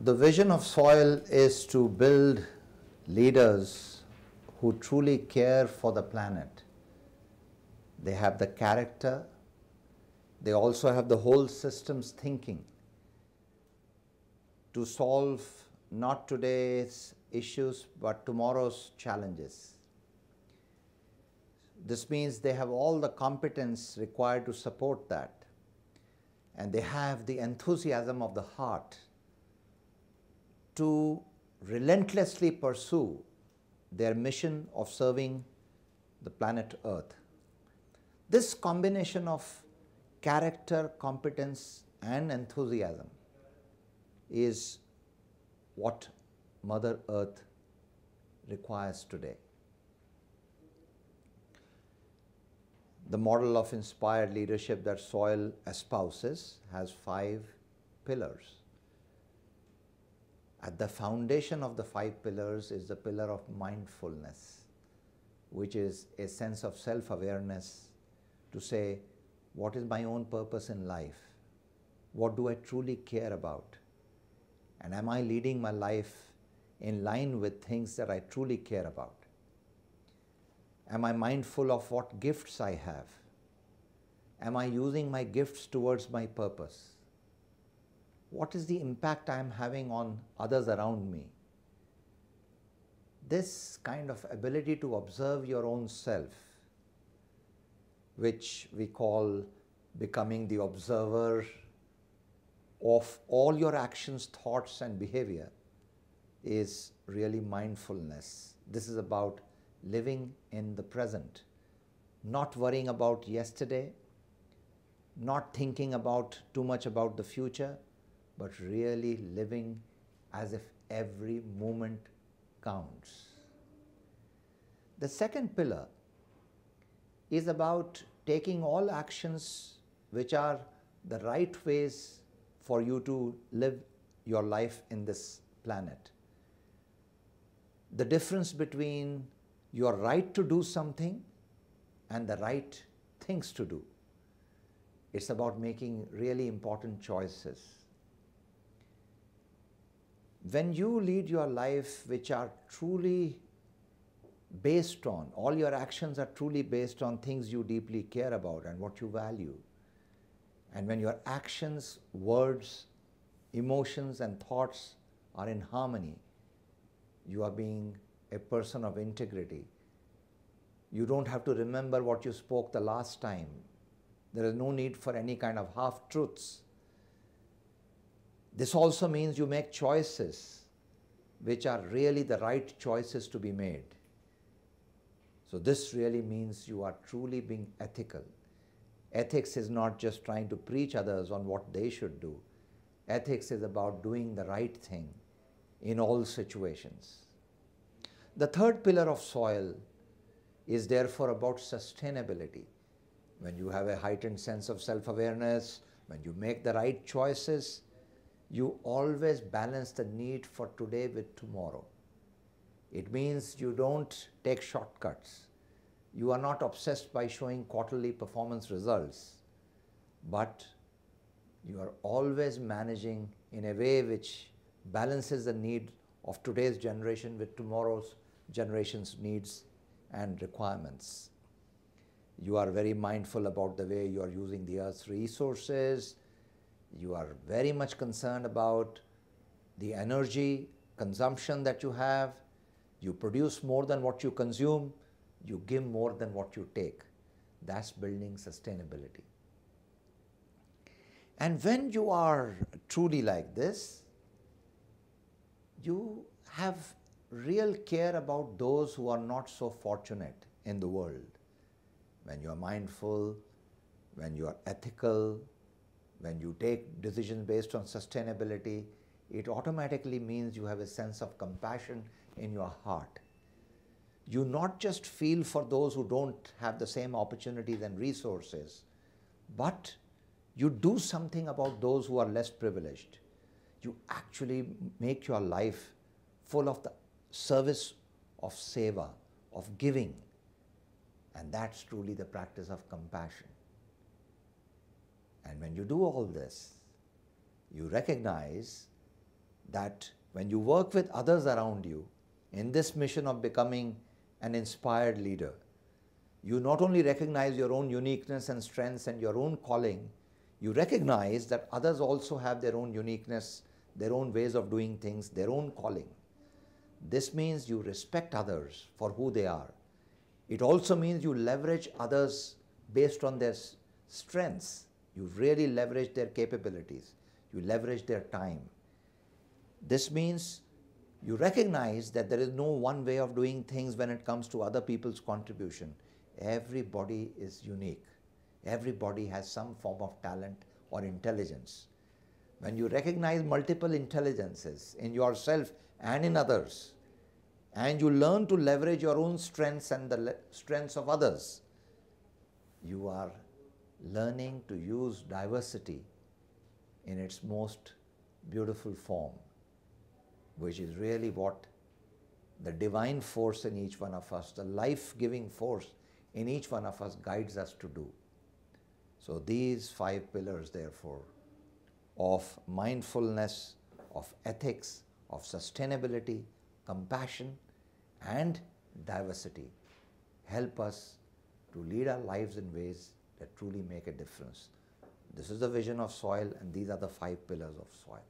The vision of soil is to build leaders who truly care for the planet. They have the character, they also have the whole system's thinking to solve not today's issues but tomorrow's challenges. This means they have all the competence required to support that, and they have the enthusiasm of the heart to relentlessly pursue their mission of serving the planet Earth. This combination of character, competence, and enthusiasm is what Mother Earth requires today. The model of inspired leadership that soil espouses has 5 pillars. At the foundation of the 5 pillars is the pillar of mindfulness, which is a sense of self-awareness to say, what is my own purpose in life? What do I truly care about? And am I leading my life in line with things that I truly care about? Am I mindful of what gifts I have? Am I using my gifts towards my purpose? What is the impact I am having on others around me? This kind of ability to observe your own self, which we call becoming the observer of all your actions, thoughts, and behavior, is really mindfulness. This is about living in the present, not worrying about yesterday, not thinking too much about the future, but really living as if every moment counts. The second pillar is about taking all actions which are the right ways for you to live your life in this planet. The difference between your right to do something and the right things to do. It's about making really important choices. When you lead your life which are truly based on, all your actions are truly based on things you deeply care about and what you value, and when your actions, words, emotions, and thoughts are in harmony, you are being a person of integrity. You don't have to remember what you spoke the last time. There is no need for any kind of half-truths. This also means you make choices which are really the right choices to be made. So this really means you are truly being ethical. Ethics is not just trying to preach others on what they should do. Ethics is about doing the right thing in all situations. The third pillar of soil is therefore about sustainability. When you have a heightened sense of self-awareness, when you make the right choices, you always balance the need for today with tomorrow. It means you don't take shortcuts. You are not obsessed by showing quarterly performance results, but you are always managing in a way which balances the need of today's generation with tomorrow's generation's needs and requirements. You are very mindful about the way you are using the Earth's resources. You are very much concerned about the energy consumption that you have. You produce more than what you consume. You give more than what you take. That's building sustainability. And when you are truly like this, you have real care about those who are not so fortunate in the world. When you are mindful, when you are ethical, when you take decisions based on sustainability, it automatically means you have a sense of compassion in your heart. You not just feel for those who don't have the same opportunities and resources, but you do something about those who are less privileged. You actually make your life full of the service of seva, of giving. And that's truly the practice of compassion. And when you do all this, you recognize that when you work with others around you in this mission of becoming an inspired leader, you not only recognize your own uniqueness and strengths and your own calling, you recognize that others also have their own uniqueness, their own ways of doing things, their own calling. This means you respect others for who they are. It also means you leverage others based on their strengths. You really leverage their capabilities. You leverage their time. This means you recognize that there is no one way of doing things when it comes to other people's contribution. Everybody is unique. Everybody has some form of talent or intelligence. When you recognize multiple intelligences in yourself and in others, and you learn to leverage your own strengths and the strengths of others, you are learning to use diversity in its most beautiful form, which is really what the divine force in each one of us, the life-giving force in each one of us guides us to do. So these 5 pillars, therefore, of mindfulness, of ethics, of sustainability, compassion, and diversity help us to lead our lives in ways that truly make a difference. This is the vision of soil, and these are the 5 pillars of soil.